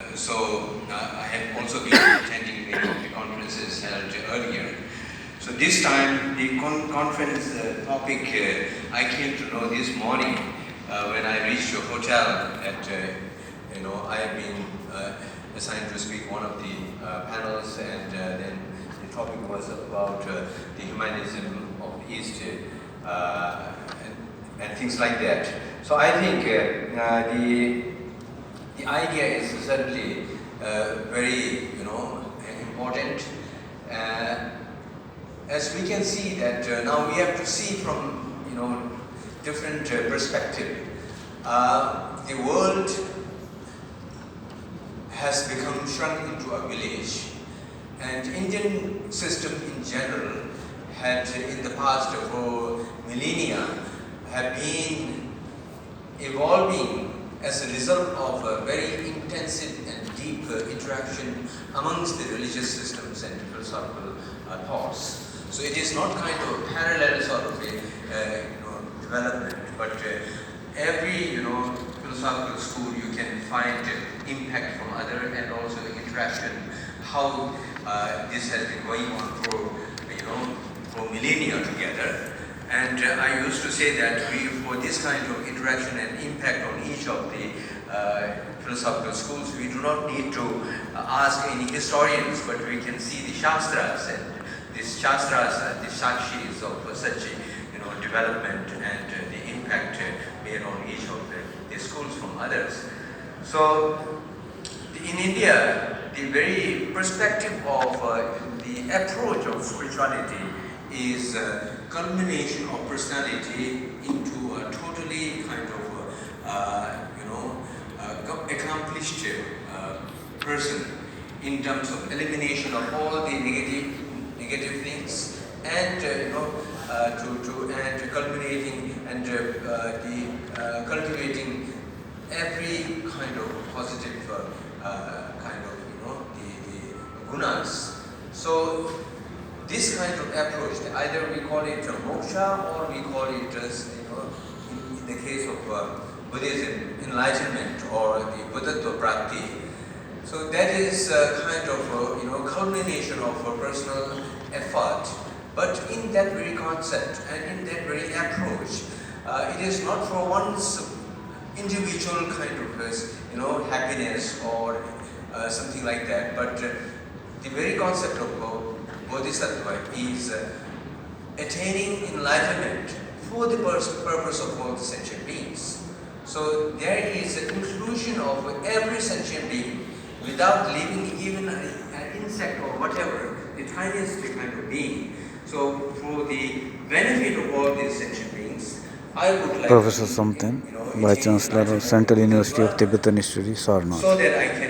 I have also been attending the conferences held earlier. So this time the conference topic I came to know this morning when I reached your hotel at, I have been assigned to speak one of the panels, and then the topic was about the humanism of the East and things like that. So I think the idea is certainly very, important. As we can see that now we have to see from, different perspective. The world has become shrunk into a village, and Indian system in general had in the past for millennia have been evolving as a result of a very intensive and deep interaction amongst the religious systems and philosophical thoughts. So it is not kind of parallel sort of a development, but every philosophical school you can find impact from other, and also interaction, how this has been going on for millennia together. And I used to say that for this kind of interaction and impact on each of the philosophical schools, we do not need to ask any historians, but we can see the Shastras, and these Shastras are the Sakshis of such development and the impact made on each of the schools from others. So in India, the very perspective of the approach of spirituality is culmination of personality into a totally kind of accomplished person in terms of elimination of all the negative things, and and culminating and cultivating every kind of positive kind of the gunas. So this kind of approach, either we call it moksha, or we call it in the case of Buddhism, enlightenment, or the Buddhattva Prakti. So that is a kind of culmination of a personal effort. But in that very concept and in that very approach, it is not for one's individual kind of happiness or something like that. But the very concept of Bodhisattva is attaining enlightenment for the purpose of all the sentient beings. So there is an inclusion of every sentient being without leaving even an insect or whatever, the tiniest kind of being. So for the benefit of all these sentient beings, I would like Professor something, Vice Chancellor of Central University of Tibetan Studies, Sarnath. so that I can